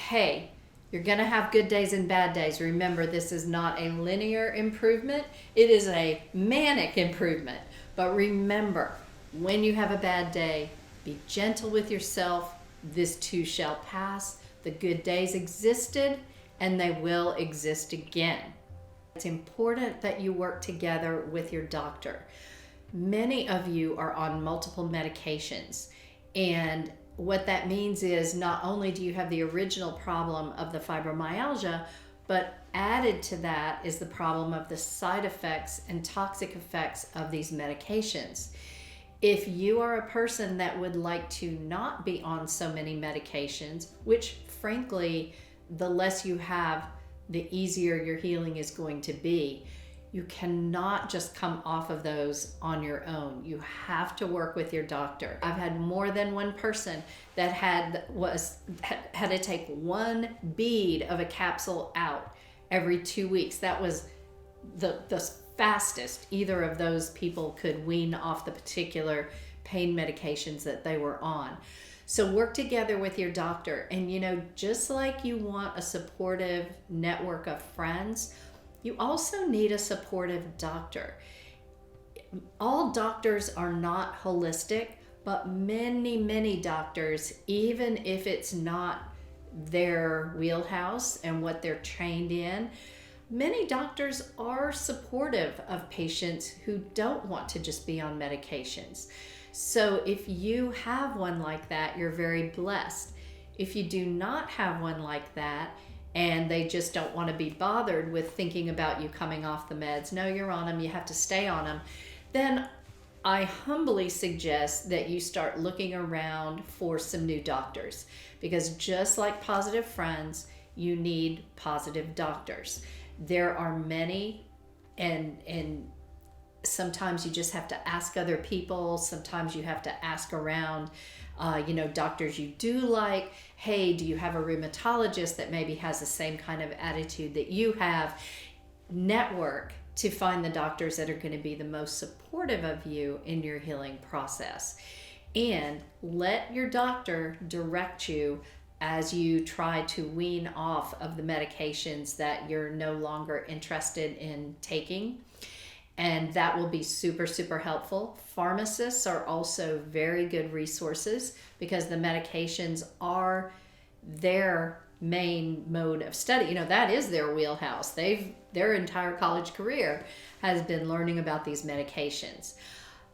hey, you're going to have good days and bad days. Remember, this is not a linear improvement. It is a manic improvement. But remember, when you have a bad day, be gentle with yourself. This too shall pass. The good days existed, and they will exist again. It's important that you work together with your doctor. Many of you are on multiple medications, and what that means is not only do you have the original problem of the fibromyalgia, but added to that is the problem of the side effects and toxic effects of these medications. If you are a person that would like to not be on so many medications, which frankly, the less you have, the easier your healing is going to be. You cannot just come off of those on your own. You have to work with your doctor. I've had more than one person that had to take one bead of a capsule out every 2 weeks. That was the fastest either of those people could wean off the particular pain medications that they were on. So work together with your doctor. And just like you want a supportive network of friends, you also need a supportive doctor. All doctors are not holistic, but many doctors, even if it's not their wheelhouse and what they're trained in, many doctors are supportive of patients who don't want to just be on medications. So if you have one like that, you're very blessed. If you do not have one like that, and they just don't want to be bothered with thinking about you coming off the meds, no, you're on them, you have to stay on them, then I humbly suggest that you start looking around for some new doctors, because just like positive friends, you need positive doctors. There are many, and sometimes you just have to ask other people. Sometimes you have to ask around, doctors you do like. Hey, do you have a rheumatologist that maybe has the same kind of attitude that you have? Network to find the doctors that are going to be the most supportive of you in your healing process. And let your doctor direct you as you try to wean off of the medications that you're no longer interested in taking. And that will be super helpful. Pharmacists are also very good resources because the medications are their main mode of study. That is their wheelhouse. Their entire college career has been learning about these medications.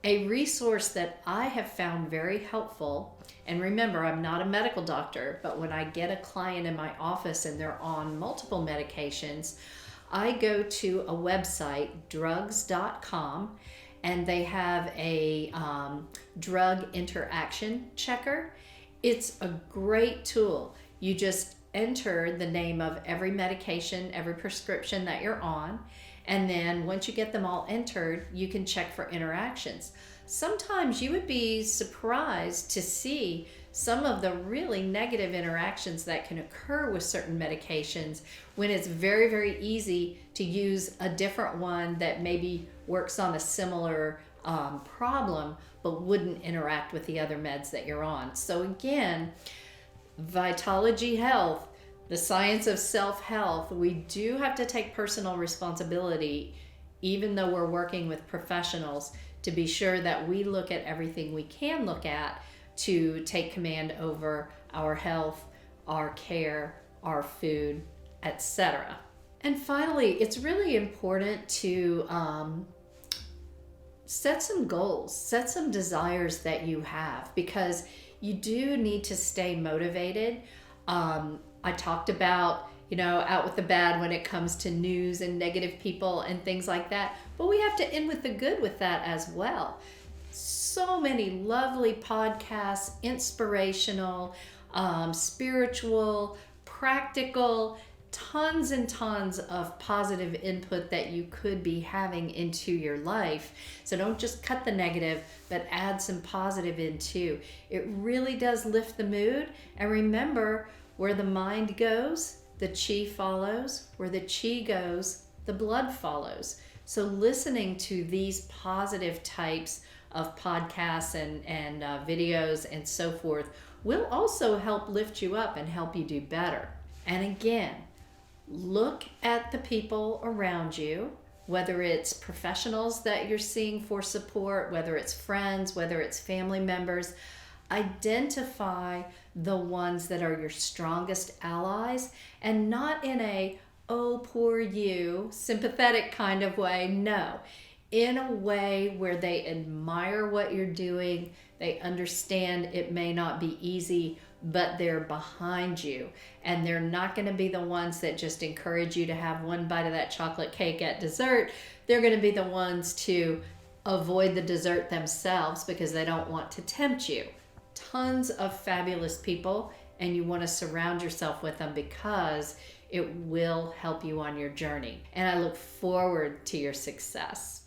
A resource that I have found very helpful, and remember, I'm not a medical doctor, but when I get a client in my office and they're on multiple medications, I go to a website, drugs.com, and they have a drug interaction checker. It's a great tool. You just enter the name of every medication, every prescription that you're on, and then once you get them all entered, you can check for interactions. Sometimes you would be surprised to see some of the really negative interactions that can occur with certain medications when it's very easy to use a different one that maybe works on a similar problem but wouldn't interact with the other meds that you're on. So again, Vitology Health, the science of self-health, we do have to take personal responsibility, even though we're working with professionals, to be sure that we look at everything we can look at to take command over our health, our care, our food, etc. And finally, it's really important to set some goals, set some desires that you have, because you do need to stay motivated. I talked about, out with the bad when it comes to news and negative people and things like that, but we have to end with the good with that as well. So many lovely podcasts, inspirational, spiritual, practical, tons and tons of positive input that you could be having into your life. So don't just cut the negative, but add some positive in too. It really does lift the mood. And remember, where the mind goes, the chi follows. Where the chi goes, the blood follows. So listening to these positive types of podcasts and videos and so forth will also help lift you up and help you do better. And again, look at the people around you, whether it's professionals that you're seeing for support, whether it's friends, whether it's family members. Identify the ones that are your strongest allies, and not in a, oh, poor you, sympathetic kind of way. No, in a way where they admire what you're doing. They understand it may not be easy, but they're behind you. And they're not going to be the ones that just encourage you to have one bite of that chocolate cake at dessert. They're going to be the ones to avoid the dessert themselves because they don't want to tempt you. Tons of fabulous people, and you want to surround yourself with them because it will help you on your journey. And I look forward to your success.